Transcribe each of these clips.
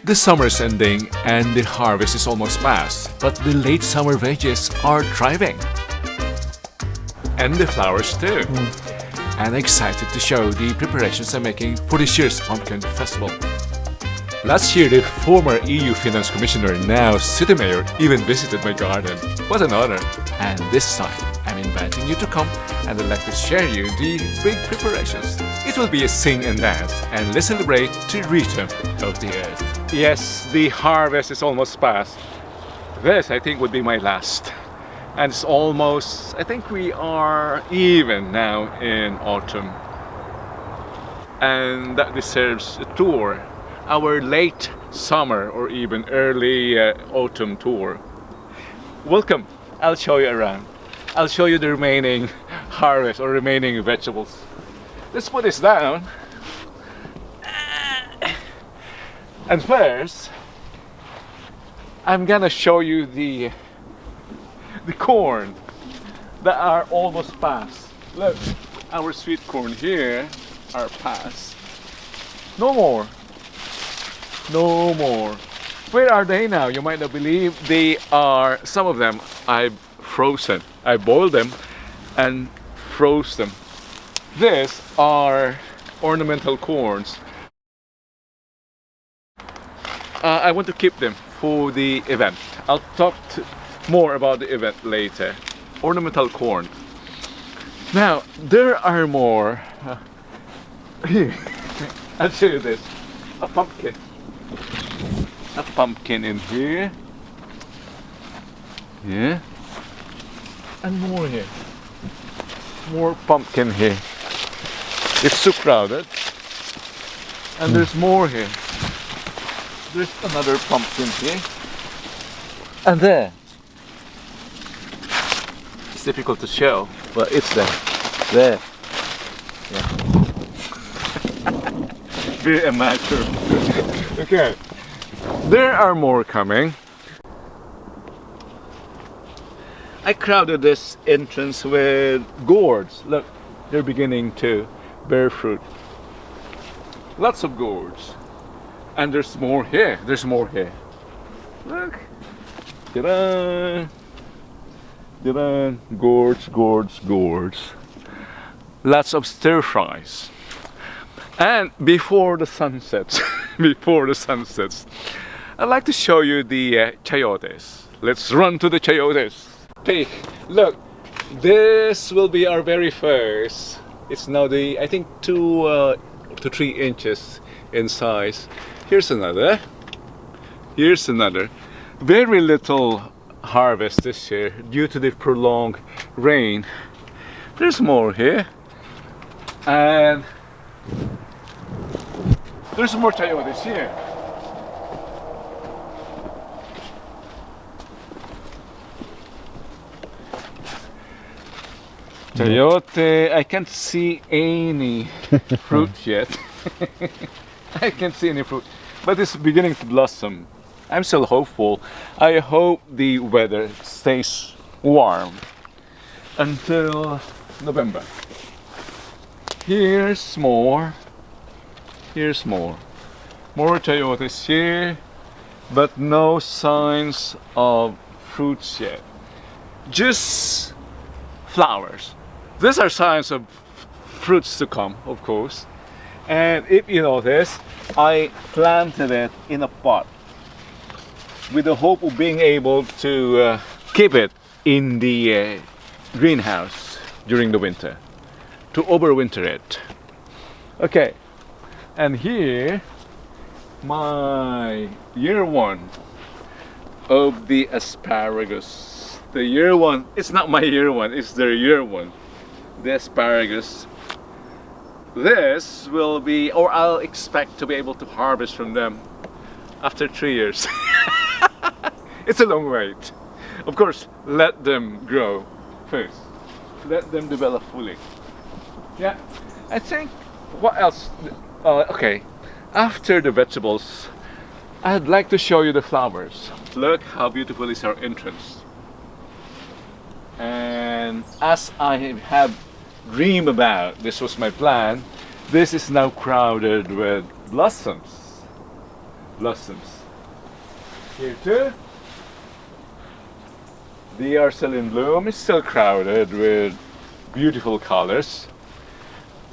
The summer's ending and the harvest is almost past, but the late summer veggies are thriving. And the flowers too. And excited to show the preparations I'm making for this year's Pumpkin Festival. Last year, the former EU Finance Commissioner, now City Mayor, even visited my garden. What an honor! And this time, I'm inviting you to come and I'd like to share you the big preparations. It will be a sing and dance, and let's celebrate the rhythm of the earth. Yes, the harvest is almost past. This, I think, would be my last. And it's almost, I think we are even now in autumn. And that deserves a tour. Our late summer or even early autumn tour. Welcome. I'll show you around. I'll show you the remaining harvest or remaining vegetables. Let's put this down. And first, I'm gonna show you the corn that are almost past. Look, our sweet corn here are past. No more. No more. Where are they now? You might not believe. They are, some of them I've frozen. I boiled them and froze them. These are ornamental corns. I want to keep them for the event. I'll talk more about the event later. Ornamental corn. Now, there are more. Here, I'll show you this. A pumpkin. A pumpkin in here. Yeah. And more here. More pumpkin here. It's so crowded. And there's more here. There's another pumpkin here. And there. It's difficult to show, but it's there. There. Yeah. Very amateur. Okay. There are more coming. I crowded this entrance with gourds. Look, they're beginning to bear fruit. Lots of gourds. And there's more here. There's more here. Look. Ta-da! Ta-da! Gourds, gourds, gourds. Lots of stir fries. And before the sun sets, I'd like to show you the chayotes. Let's run to the chayotes. Take, look, this will be our very first. It's now I think 2 to 3 inches in size. Here's another. Here's another. Very little harvest this year due to the prolonged rain. There's more here. And there's more chayotes here. Chayote, I can't see any fruit yet. I can't see any fruit, but it's beginning to blossom. I'm still hopeful. I hope the weather stays warm until November. Here's more. Here's more. More chayotes here, but no signs of fruits yet. Just flowers. These are signs of fruits to come, of course. And if you notice, I planted it in a pot with the hope of being able to keep it in the greenhouse during the winter, to overwinter it. Okay, and here, my year one of the asparagus. The year one, it's not my year one, it's their year one. The asparagus. This will be, or I'll expect to be able to harvest from them after 3 years. It's a long wait. Of course, let them grow first. Let them develop fully. Yeah, I think, what else? Okay, after the vegetables, I'd like to show you the flowers. Look how beautiful is our entrance. And as I have dreamed about, this was my plan, this is now crowded with blossoms. blossoms. Here too. They are still in bloom. It's still crowded with beautiful colors.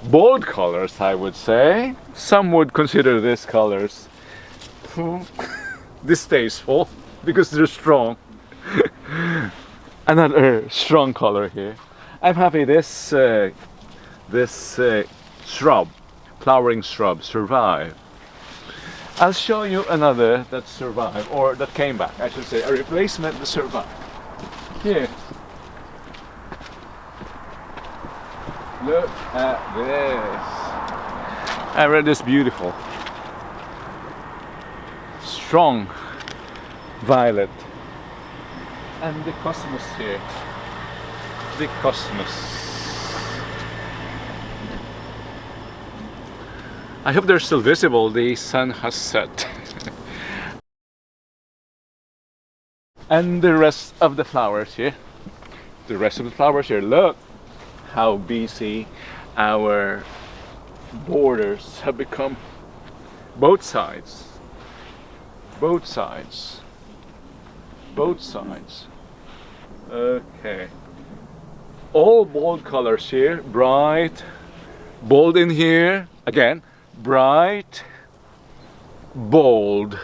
Bold colors, I would say. Some would consider these colors distasteful because they're strong. Another strong color here. I'm happy this shrub, flowering shrub, survived. I'll show you another that survived, or that came back, I should say, a replacement that survived. Here. Look at this. I read this beautiful. Strong violet. And the cosmos here. The cosmos. I hope they're still visible. The sun has set. And the rest of the flowers here. The rest of the flowers here. Look how busy our borders have become. Both sides. Both sides. Both sides. Okay. All bold colors here. Bright. Bold in here. Again. Bright. Bold.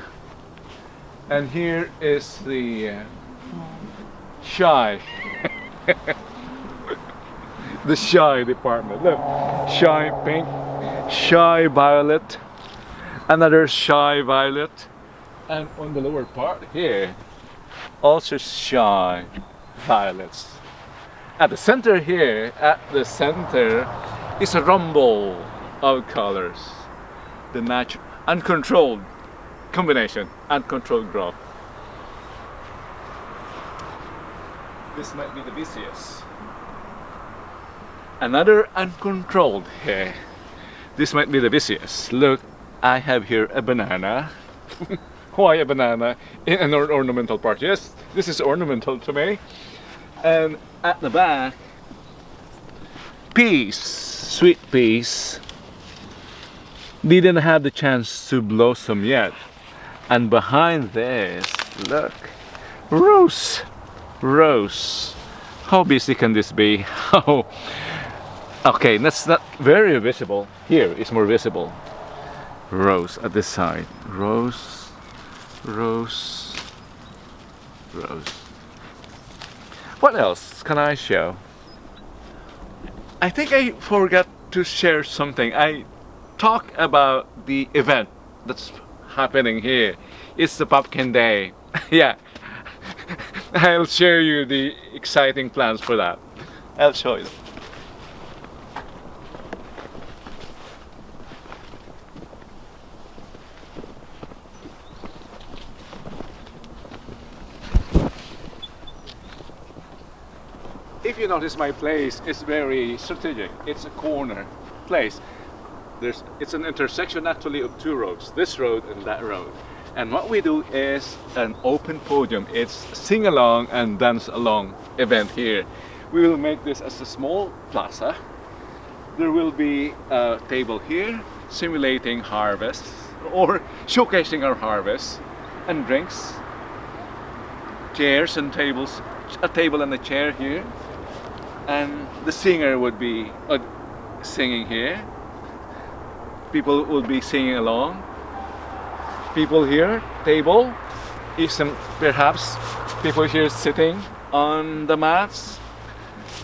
And here is the shy. The shy department. Look, shy pink, shy violet, another shy violet, and on the lower part here, also shy violets. At the center here, at the center, is a rumble of colors. The natural, uncontrolled combination, uncontrolled growth. This might be the busiest. Another uncontrolled here. This might be the busiest. Look, I have here a banana. Why a banana in an ornamental part? Yes, this is ornamental to me. And at the back, peas, sweet peas, didn't have the chance to blossom yet. And behind this, look, rose, rose. How busy can this be? How? Okay, that's not very visible. Here is more visible. Rose at this side. Rose, rose, rose. What else can I show? I think I forgot to share something. I talked about the event that's happening here. It's the Pumpkin Day. Yeah. I'll share you the exciting plans for that. I'll show you. If you notice, my place is very strategic. It's a corner place. It's an intersection actually of two roads, this road and that road. And what we do is an open podium. It's sing along and dance along event here. We will make this as a small plaza. There will be a table here simulating harvest or showcasing our harvest, and drinks, chairs and tables, a table and a chair here. And the singer would be singing here. People will be singing along. People here, table, some perhaps people here sitting on the mats.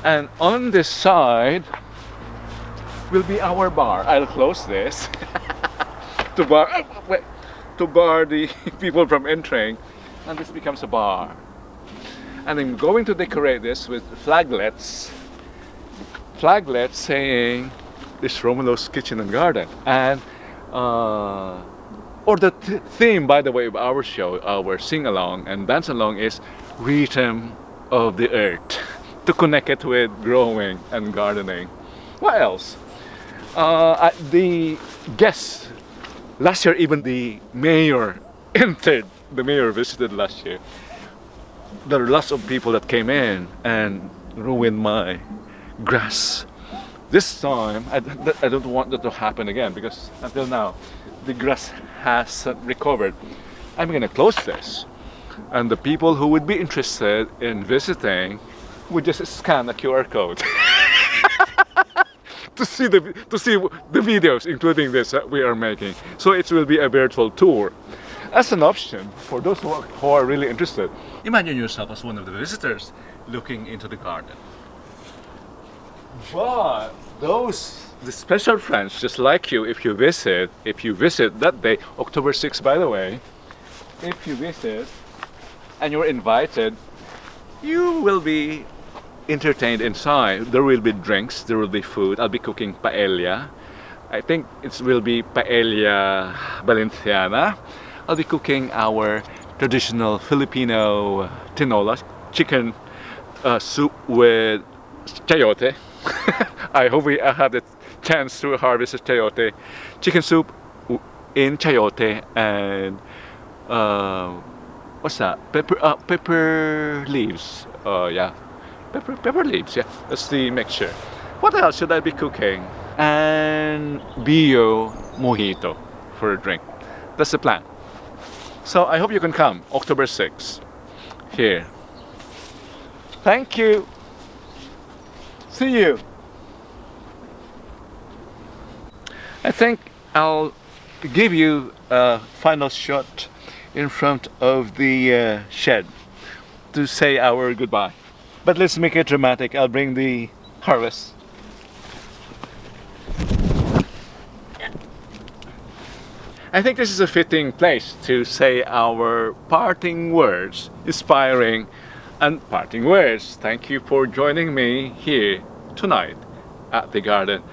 And on this side will be our bar. I'll close this to bar the people from entering, and this becomes a bar. And I'm going to decorate this with flaglets saying this Romulo's Kitchen and Garden. And or the theme, by the way, of our show, our sing-along and dance-along is Rhythm of the Earth, to connect it with growing and gardening. What else? The guests, last year even the mayor entered, the mayor visited last year. There are lots of people that came in and ruined my grass. This time, I don't want that to happen again, because until now, the grass has recovered. I'm gonna close this, and the people who would be interested in visiting would just scan a QR code to see the videos, including this that we are making. So it will be a virtual tour as an option for those who are really interested. Imagine yourself as one of the visitors looking into the garden. But the special friends just like you, if you visit that day, October 6th, by the way, if you visit and you're invited, you will be entertained inside. There will be drinks, there will be food. I'll be cooking paella. I think it will be paella Valenciana. I'll be cooking our traditional Filipino tinola, chicken soup with chayote. I hope I have the chance to harvest a chayote. Chicken soup in chayote and what's that? Pepper leaves. Yeah, pepper leaves. Yeah, that's the mixture. What else should I be cooking? And bio mojito for a drink. That's the plan. So I hope you can come October 6th here. Thank you. See you. I think I'll give you a final shot in front of the shed to say our goodbye. But let's make it dramatic. I'll bring the harvest. I think this is a fitting place to say our parting words, inspiring and parting words. Thank you for joining me here tonight at the garden.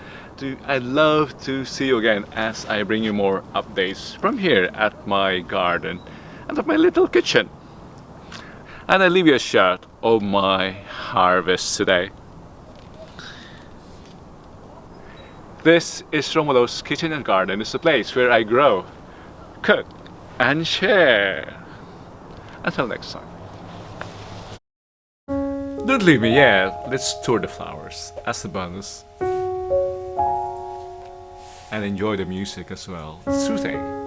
I'd love to see you again as I bring you more updates from here at my garden and of my little kitchen. And I leave you a shot of my harvest today. This is Romulo's Kitchen and Garden. It's a place where I grow, cook, and share. Until next time. Don't leave me yet. Let's tour the flowers as a bonus. And enjoy the music as well. Soothing.